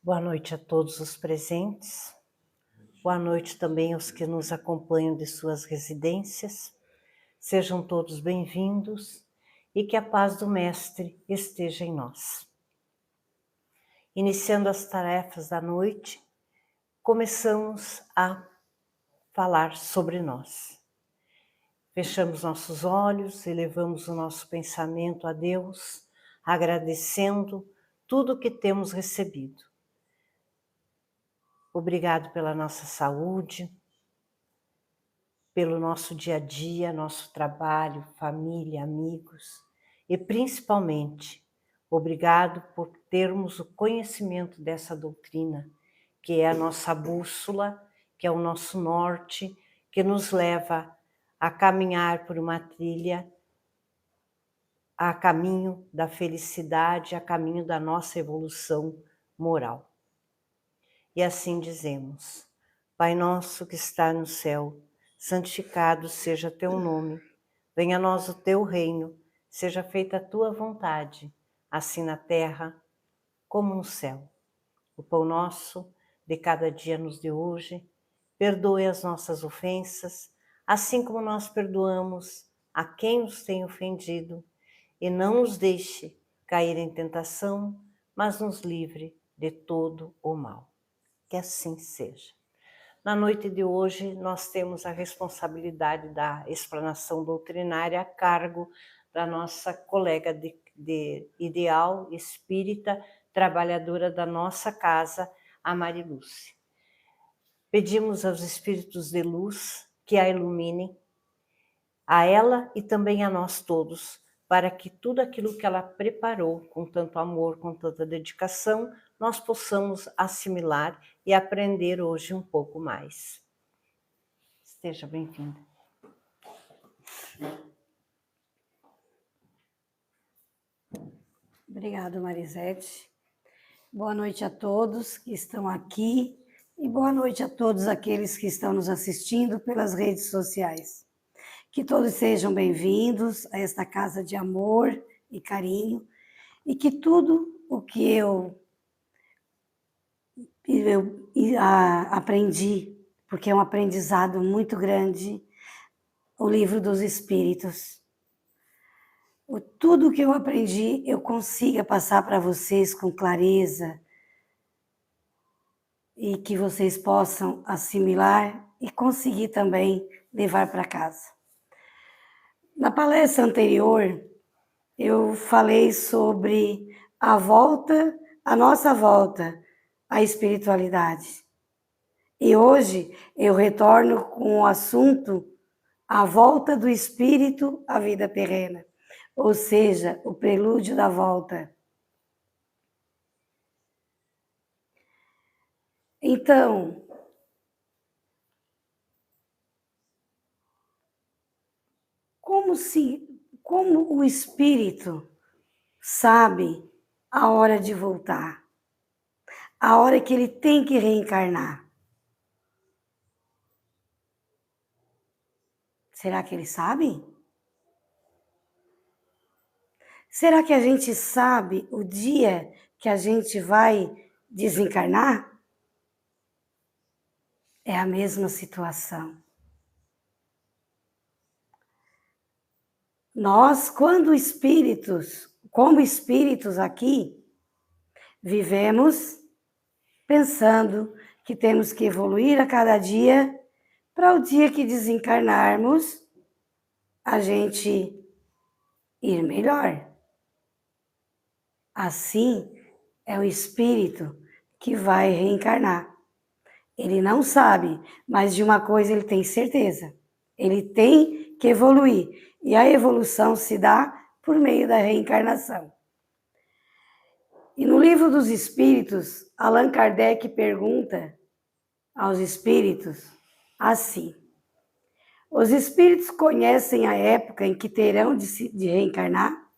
Boa noite a todos os presentes. Boa noite também aos que nos acompanham de suas residências. Sejam todos bem-vindos e que a paz do Mestre esteja em nós. Iniciando as tarefas da noite, começamos a falar sobre nós. Fechamos nossos olhos, elevamos o nosso pensamento a Deus, agradecendo tudo o que temos recebido. Obrigado pela nossa saúde, pelo nosso dia a dia, nosso trabalho, família, amigos e principalmente, obrigado por termos o conhecimento dessa doutrina, que é a nossa bússola, que é o nosso norte, que nos leva a caminhar por uma trilha a caminho da felicidade, a caminho da nossa evolução moral. E assim dizemos: Pai nosso que está no céu, santificado seja teu nome, venha a nós o teu reino, seja feita a tua vontade, assim na terra como no céu. O pão nosso de cada dia nos dê hoje, perdoe as nossas ofensas, assim como nós perdoamos a quem nos tem ofendido, e não nos deixe cair em tentação, mas nos livre de todo o mal. Que assim seja. Na noite de hoje, nós temos a responsabilidade da explanação doutrinária a cargo da nossa colega de ideal espírita, trabalhadora da nossa casa, a Marilúcia. Pedimos aos espíritos de luz que a iluminem, a ela e também a nós todos, para que tudo aquilo que ela preparou com tanto amor, com tanta dedicação, nós possamos assimilar e aprender hoje um pouco mais. Esteja bem-vinda. Obrigada, Marisete. Boa noite a todos que estão aqui e boa noite a todos aqueles que estão nos assistindo pelas redes sociais. Que todos sejam bem-vindos a esta casa de amor e carinho e que tudo o que eu aprendi, porque é um aprendizado muito grande, o Livro dos Espíritos. Tudo que eu aprendi, eu consiga passar para vocês com clareza e que vocês possam assimilar e conseguir também levar para casa. Na palestra anterior, eu falei sobre a nossa volta à espiritualidade. E hoje eu retorno com o assunto a volta do espírito à vida terrena, ou seja, o prelúdio da volta. Então, como o espírito sabe a hora de voltar, a hora que ele tem que reencarnar? Será que ele sabe? Será que a gente sabe o dia que a gente vai desencarnar? É a mesma situação. Nós, como espíritos aqui, vivemos pensando que temos que evoluir a cada dia para o dia que desencarnarmos, a gente ir melhor. Assim é o espírito que vai reencarnar. Ele não sabe, mas de uma coisa ele tem certeza. Ele tem que evoluir. E a evolução se dá por meio da reencarnação. E no Livro dos Espíritos, Allan Kardec pergunta aos espíritos assim: os espíritos conhecem a época em que terão de reencarnar?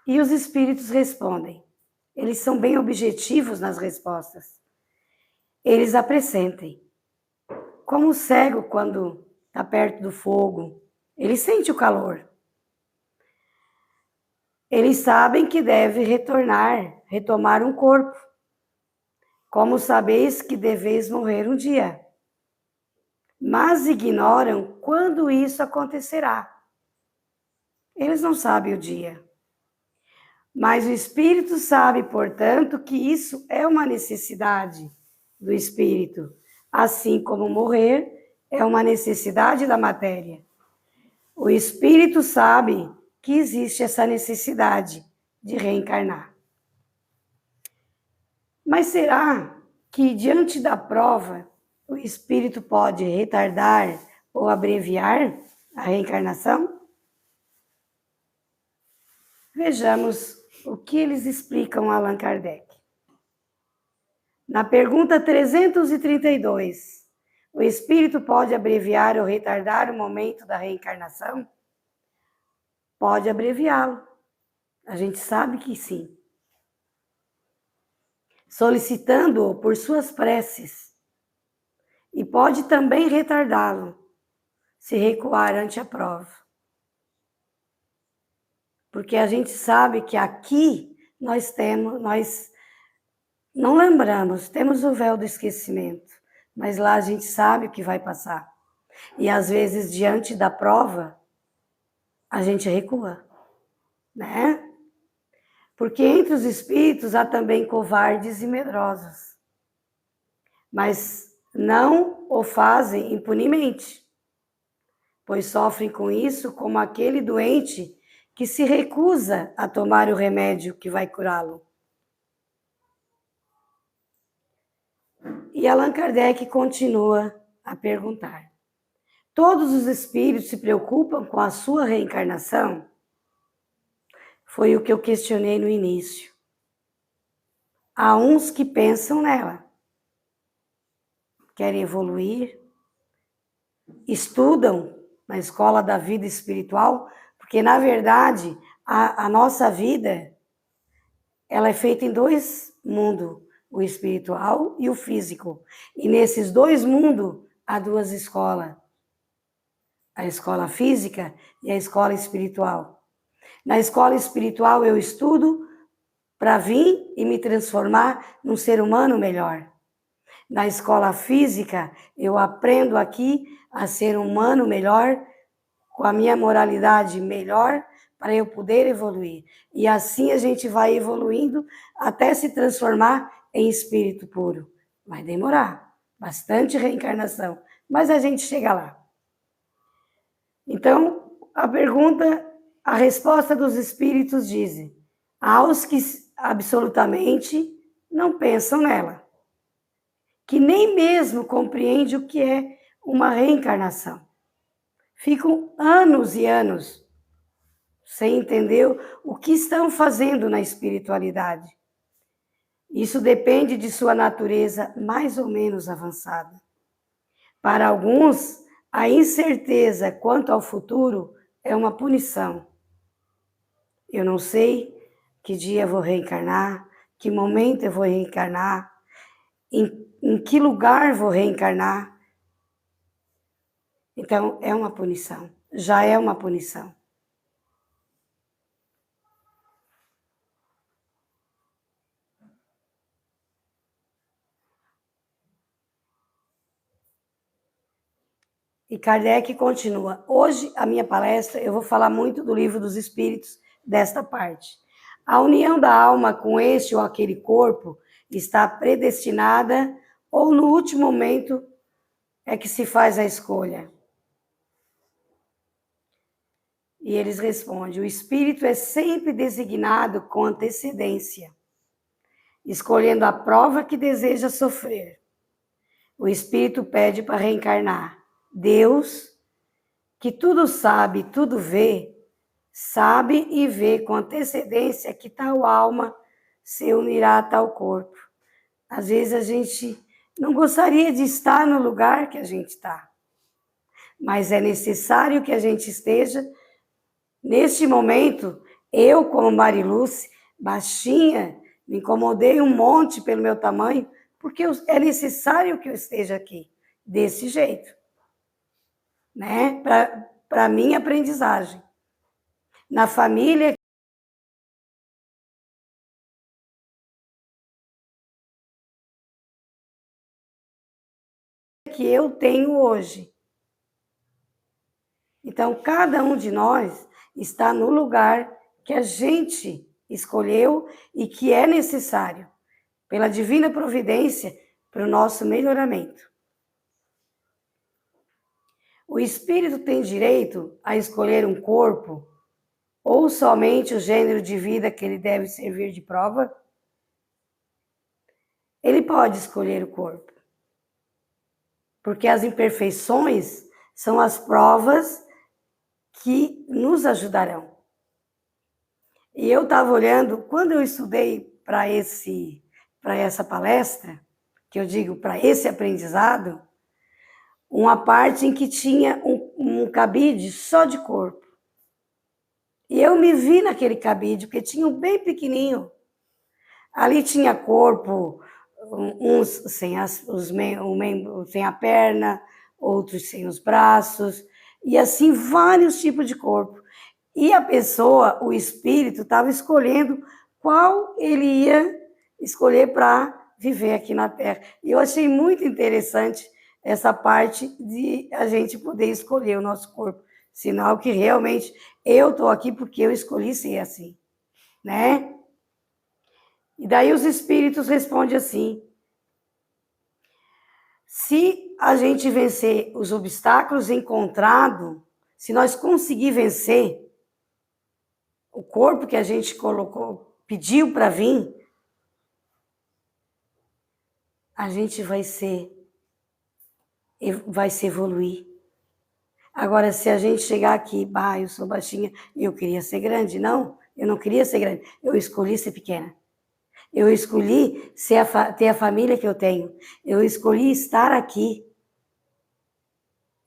E os espíritos respondem. Eles são bem objetivos nas respostas. Eles apresentem. Como o cego, quando está perto do fogo, ele sente o calor. Eles sabem que deve retomar um corpo. Como sabeis que deveis morrer um dia? Mas ignoram quando isso acontecerá. Eles não sabem o dia. Mas o Espírito sabe, portanto, que isso é uma necessidade do Espírito, assim como morrer é uma necessidade da matéria. O Espírito sabe que existe essa necessidade de reencarnar. Mas será que, diante da prova, o Espírito pode retardar ou abreviar a reencarnação? Vejamos o que eles explicam a Allan Kardec. Na pergunta 332, o Espírito pode abreviar ou retardar o momento da reencarnação? Pode abreviá-lo. A gente sabe que sim. Solicitando-o por suas preces. E pode também retardá-lo, se recuar ante a prova. Porque a gente sabe que aqui nós não lembramos, temos o véu do esquecimento, mas lá a gente sabe o que vai passar. E às vezes, diante da prova, a gente recua, né? Porque entre os espíritos há também covardes e medrosos, mas não o fazem impunemente, pois sofrem com isso como aquele doente que se recusa a tomar o remédio que vai curá-lo. E Allan Kardec continua a perguntar: todos os espíritos se preocupam com a sua reencarnação? Foi o que eu questionei no início. Há uns que pensam nela, querem evoluir, estudam na escola da vida espiritual, porque, na verdade, a nossa vida ela é feita em dois mundos, o espiritual e o físico. E nesses dois mundos há duas escolas, a escola física e a escola espiritual. Na escola espiritual eu estudo para vir e me transformar num ser humano melhor. Na escola física eu aprendo aqui a ser um humano melhor, com a minha moralidade melhor, para eu poder evoluir. E assim a gente vai evoluindo até se transformar em espírito puro. Vai demorar, bastante reencarnação, mas a gente chega lá. Então, a resposta dos espíritos dizem: aos que absolutamente não pensam nela, que nem mesmo compreendem o que é uma reencarnação. Ficam anos e anos sem entender o que estão fazendo na espiritualidade. Isso depende de sua natureza mais ou menos avançada. Para alguns, a incerteza quanto ao futuro é uma punição. Eu não sei que dia eu vou reencarnar, que momento eu vou reencarnar, em que lugar vou reencarnar. Então, é uma punição, já é uma punição. E Kardec continua: hoje, a minha palestra, eu vou falar muito do Livro dos Espíritos, desta parte. A união da alma com este ou aquele corpo está predestinada ou no último momento é que se faz a escolha? E eles respondem: o espírito é sempre designado com antecedência, escolhendo a prova que deseja sofrer. O espírito pede para reencarnar. Deus, que tudo sabe, tudo vê, sabe e vê com antecedência que tal alma se unirá a tal corpo. Às vezes a gente não gostaria de estar no lugar que a gente está, mas é necessário que a gente esteja. Neste momento, eu, como Mariluz, baixinha, me incomodei um monte pelo meu tamanho, porque é necessário que eu esteja aqui, desse jeito, né? Para minha aprendizagem. Na família que eu tenho hoje. Então, cada um de nós está no lugar que a gente escolheu e que é necessário, pela divina providência, para o nosso melhoramento. O espírito tem direito a escolher um corpo ou somente o gênero de vida que ele deve servir de prova? Ele pode escolher o corpo, porque as imperfeições são as provas que nos ajudarão. E eu estava olhando, quando eu estudei para essa palestra, que eu digo para esse aprendizado, uma parte em que tinha um cabide só de corpo. E eu me vi naquele cabide, porque tinha um bem pequenininho. Ali tinha corpo, uns sem sem a perna, outros sem os braços, e assim vários tipos de corpo. E a pessoa, o espírito, estava escolhendo qual ele ia escolher para viver aqui na Terra. E eu achei muito interessante essa parte de a gente poder escolher o nosso corpo. Sinal que realmente eu estou aqui porque eu escolhi ser assim, né? E daí os espíritos respondem assim: se a gente vencer os obstáculos encontrados, se nós conseguir vencer o corpo que a gente colocou, pediu para vir, a gente vai se evoluir. Agora, se a gente chegar aqui, eu sou baixinha e eu queria ser grande, não, eu não queria ser grande, eu escolhi ser pequena. Eu escolhi ter a família que eu tenho, eu escolhi estar aqui.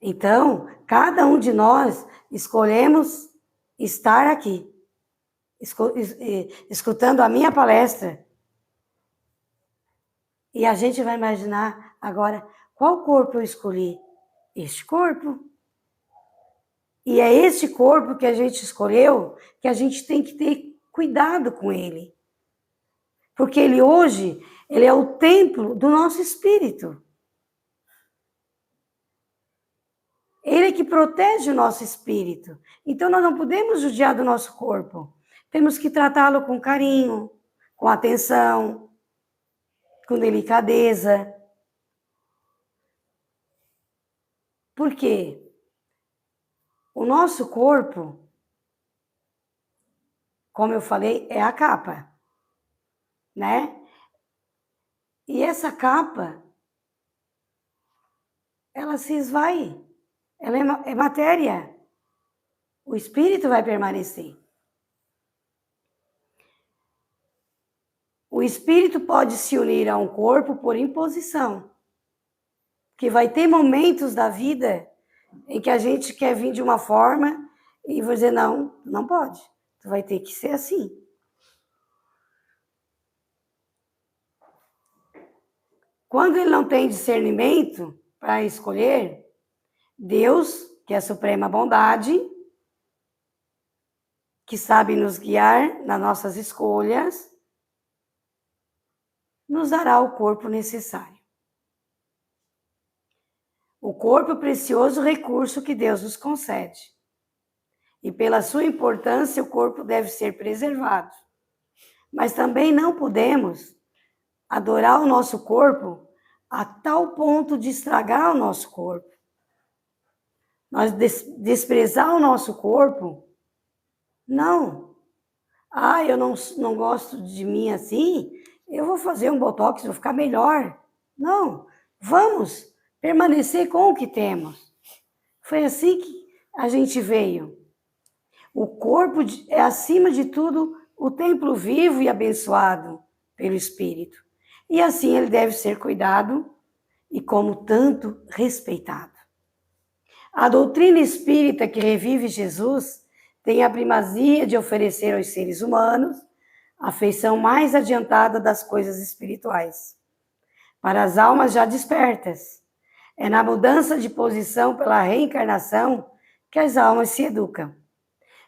Então, cada um de nós escolhemos estar aqui, escutando a minha palestra. E a gente vai imaginar agora, qual corpo eu escolhi? Este corpo. E é este corpo que a gente escolheu, que a gente tem que ter cuidado com ele. Porque ele hoje, ele é o templo do nosso espírito. Ele é que protege o nosso espírito. Então, nós não podemos judiar do nosso corpo. Temos que tratá-lo com carinho, com atenção, com delicadeza. Por quê? O nosso corpo, como eu falei, é a capa, né? E essa capa, ela se esvai. Ela é matéria. O espírito vai permanecer. O espírito pode se unir a um corpo por imposição. Que vai ter momentos da vida em que a gente quer vir de uma forma e vou dizer, não, não pode. Tu vai ter que ser assim. Quando ele não tem discernimento para escolher, Deus, que é a suprema bondade, que sabe nos guiar nas nossas escolhas, nos dará o corpo necessário. O corpo é o precioso recurso que Deus nos concede. E pela sua importância, o corpo deve ser preservado. Mas também não podemos adorar o nosso corpo a tal ponto de estragar o nosso corpo. Nós desprezar o nosso corpo, não. Eu não gosto de mim assim, eu vou fazer um botox, vou ficar melhor. Não, vamos permanecer com o que temos. Foi assim que a gente veio. O corpo é, acima de tudo, o templo vivo e abençoado pelo Espírito. E assim ele deve ser cuidado e, como tanto, respeitado. A doutrina espírita que revive Jesus tem a primazia de oferecer aos seres humanos a feição mais adiantada das coisas espirituais. Para as almas já despertas, é na mudança de posição pela reencarnação que as almas se educam.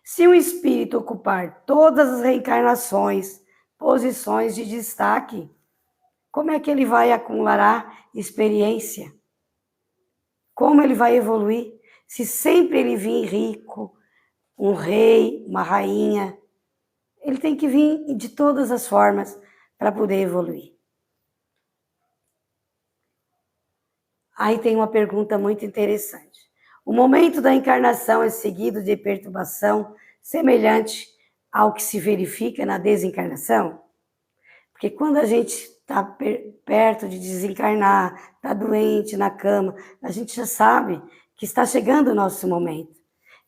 Se um espírito ocupar todas as reencarnações, posições de destaque, como é que ele vai acumular experiência? Como ele vai evoluir se sempre ele vir rico, um rei, uma rainha? Ele tem que vir de todas as formas para poder evoluir. Aí tem uma pergunta muito interessante. O momento da encarnação é seguido de perturbação semelhante ao que se verifica na desencarnação? Porque quando a gente está perto de desencarnar, está doente na cama, a gente já sabe que está chegando o nosso momento.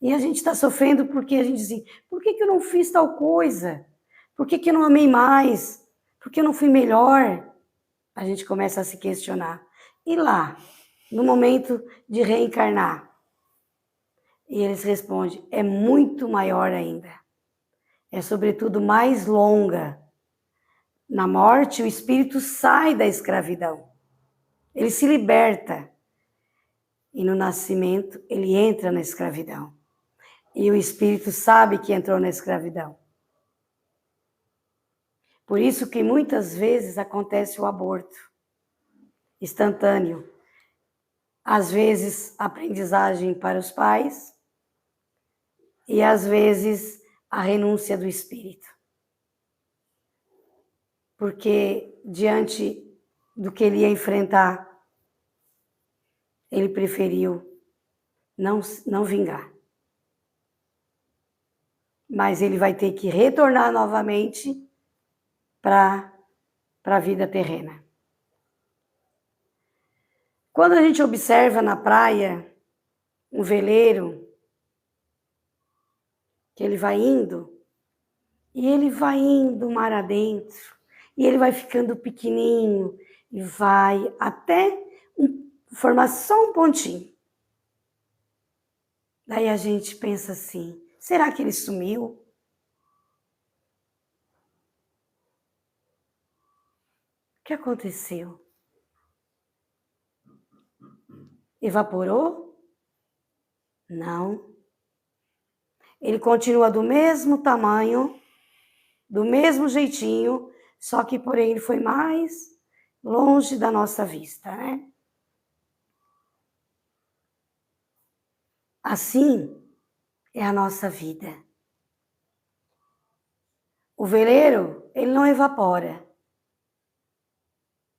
E a gente está sofrendo porque a gente diz assim, por que eu não fiz tal coisa? Por que eu não amei mais? Por que eu não fui melhor? A gente começa a se questionar. E lá, no momento de reencarnar? E eles respondem, é muito maior ainda. É sobretudo mais longa. Na morte, o espírito sai da escravidão. Ele se liberta. E no nascimento, ele entra na escravidão. E o espírito sabe que entrou na escravidão. Por isso que muitas vezes acontece o aborto instantâneo. Às vezes, aprendizagem para os pais e às vezes a renúncia do espírito. Porque diante do que ele ia enfrentar, ele preferiu não vingar. Mas ele vai ter que retornar novamente para a vida terrena. Quando a gente observa na praia um veleiro, que ele vai indo, e ele vai indo mar adentro, e ele vai ficando pequenininho, e vai até formar só um pontinho. Daí a gente pensa assim, será que ele sumiu? O que aconteceu? Evaporou? Não. Ele continua do mesmo tamanho, do mesmo jeitinho, só que, porém, ele foi mais longe da nossa vista, né? Assim é a nossa vida. O veleiro, ele não evapora.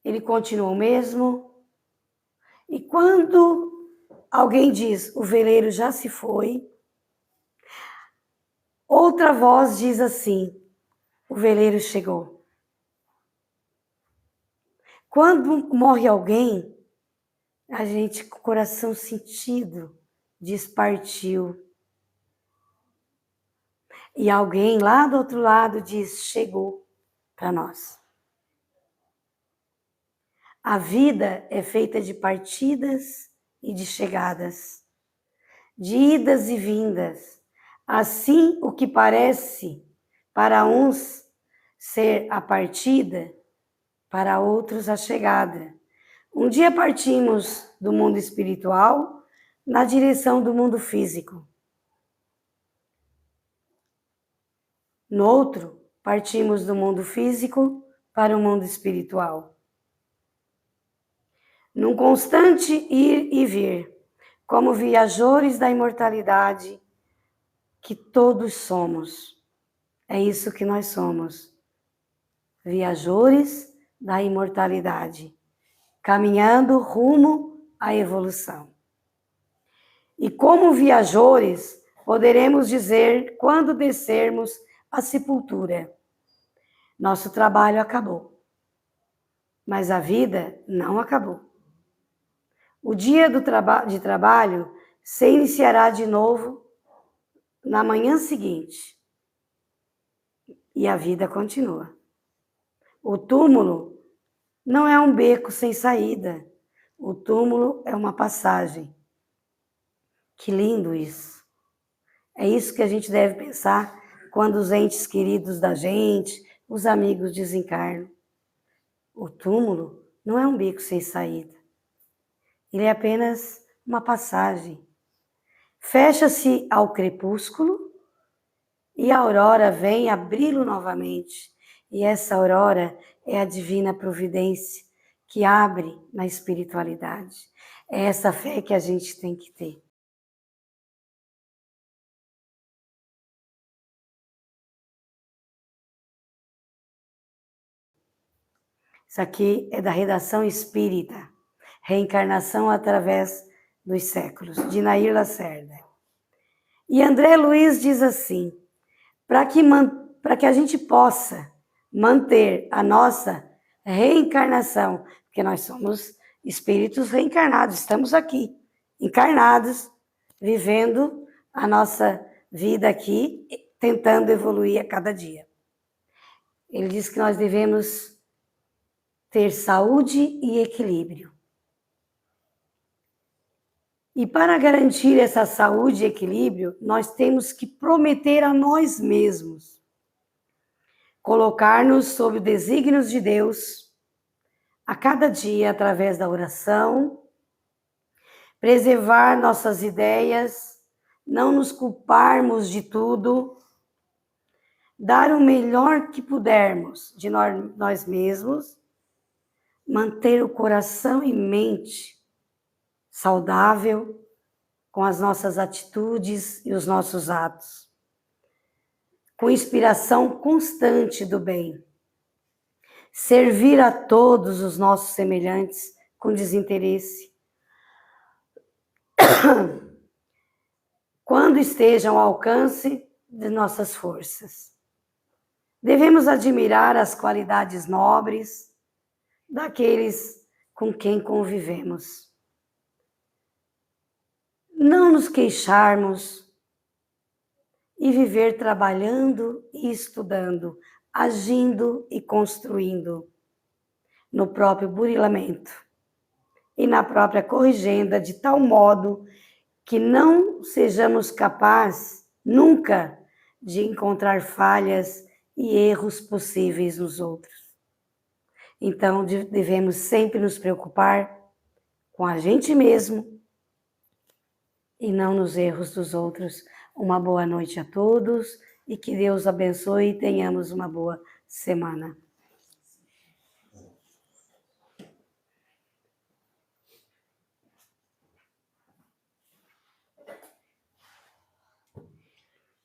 Ele continua o mesmo. E quando alguém diz, o veleiro já se foi, outra voz diz assim, o veleiro chegou. Quando morre alguém, a gente com o coração sentido diz partiu. E alguém lá do outro lado diz chegou para nós. A vida é feita de partidas e de chegadas, de idas e vindas. Assim, o que parece para uns ser a partida, para outros a chegada. Um dia partimos do mundo espiritual na direção do mundo físico. No outro, partimos do mundo físico para o mundo espiritual. Num constante ir e vir, como viajores da imortalidade que todos somos. É isso que nós somos. Viajores da imortalidade, caminhando rumo à evolução. E como viajores, poderemos dizer quando descermos à sepultura, nosso trabalho acabou, mas a vida não acabou. O dia de trabalho se iniciará de novo na manhã seguinte e a vida continua. O túmulo não é um beco sem saída, o túmulo é uma passagem. Que lindo isso! É isso que a gente deve pensar quando os entes queridos da gente, os amigos desencarnam. O túmulo não é um beco sem saída. Ele é apenas uma passagem. Fecha-se ao crepúsculo e a aurora vem abri-lo novamente. E essa aurora é a divina providência que abre na espiritualidade. É essa fé que a gente tem que ter. Isso aqui é da Redação Espírita, Reencarnação através dos séculos, de Nair Lacerda. E André Luiz diz assim, para que a gente possa manter a nossa reencarnação, porque nós somos espíritos reencarnados, estamos aqui, encarnados, vivendo a nossa vida aqui, tentando evoluir a cada dia. Ele diz que nós devemos ter saúde e equilíbrio. E para garantir essa saúde e equilíbrio, nós temos que prometer a nós mesmos colocar-nos sob os desígnios de Deus a cada dia através da oração, preservar nossas ideias, não nos culparmos de tudo, dar o melhor que pudermos de nós mesmos, manter o coração e mente saudável com as nossas atitudes e os nossos atos, com inspiração constante do bem, servir a todos os nossos semelhantes com desinteresse, quando estejam ao alcance de nossas forças. Devemos admirar as qualidades nobres daqueles com quem convivemos. Não nos queixarmos e viver trabalhando e estudando, agindo e construindo no próprio burilamento e na própria corrigenda, de tal modo que não sejamos capazes nunca de encontrar falhas e erros possíveis nos outros. Então, devemos sempre nos preocupar com a gente mesmo e não nos erros dos outros. Uma boa noite a todos e que Deus abençoe e tenhamos uma boa semana.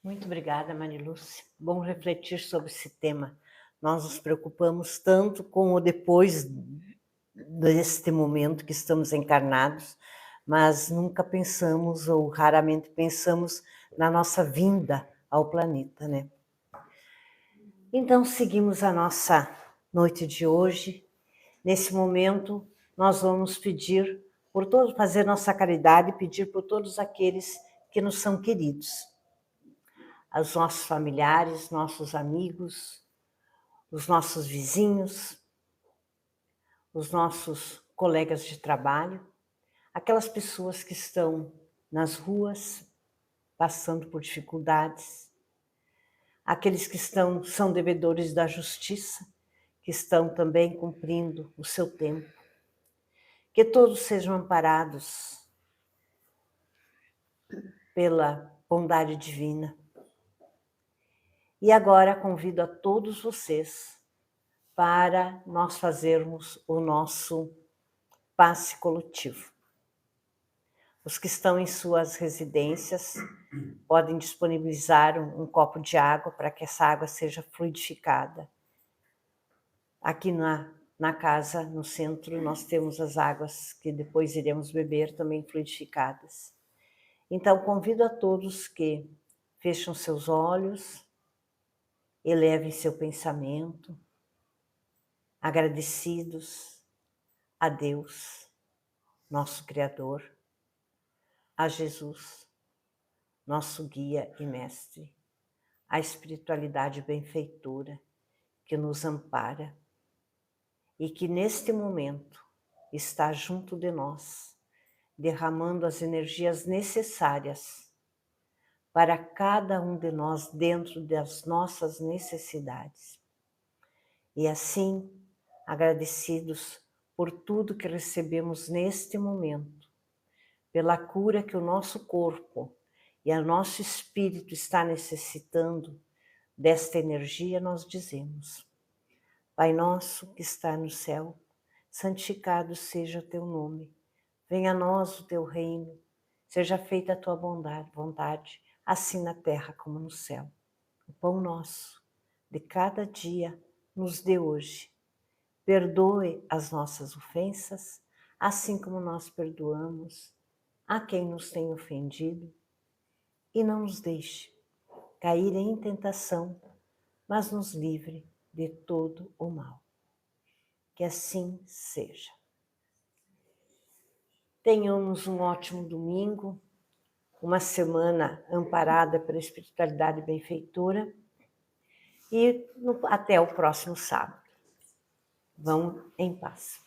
Muito obrigada, Marilúcia. Bom refletir sobre esse tema. Nós nos preocupamos tanto com o depois deste momento que estamos encarnados, mas nunca pensamos, ou raramente pensamos, na nossa vinda ao planeta, né? Então, seguimos a nossa noite de hoje. Nesse momento, nós vamos pedir por todos, fazer nossa caridade e pedir por todos aqueles que nos são queridos. Os nossos familiares, nossos amigos, os nossos vizinhos, os nossos colegas de trabalho, aquelas pessoas que estão nas ruas, passando por dificuldades, aqueles que são devedores da justiça, que estão também cumprindo o seu tempo. Que todos sejam amparados pela bondade divina. E agora convido a todos vocês para nós fazermos o nosso passe coletivo. Os que estão em suas residências podem disponibilizar um copo de água para que essa água seja fluidificada. Aqui na casa, no centro, nós temos as águas que depois iremos beber também fluidificadas. Então, convido a todos que fechem seus olhos, elevem seu pensamento, agradecidos a Deus, nosso Criador, a Jesus, nosso guia e mestre, a espiritualidade benfeitora que nos ampara e que neste momento está junto de nós, derramando as energias necessárias para cada um de nós dentro das nossas necessidades. E assim, agradecidos por tudo que recebemos neste momento, pela cura que o nosso corpo e o nosso espírito está necessitando desta energia, nós dizemos: Pai nosso que está no céu, santificado seja o teu nome. Venha a nós o teu reino, seja feita a tua vontade, assim na terra como no céu. O pão nosso de cada dia nos dê hoje. Perdoe as nossas ofensas, assim como nós perdoamos a quem nos tem ofendido. E não nos deixe cair em tentação, mas nos livre de todo o mal. Que assim seja. Tenhamos um ótimo domingo, uma semana amparada pela espiritualidade benfeitora e até o próximo sábado. Vão em paz.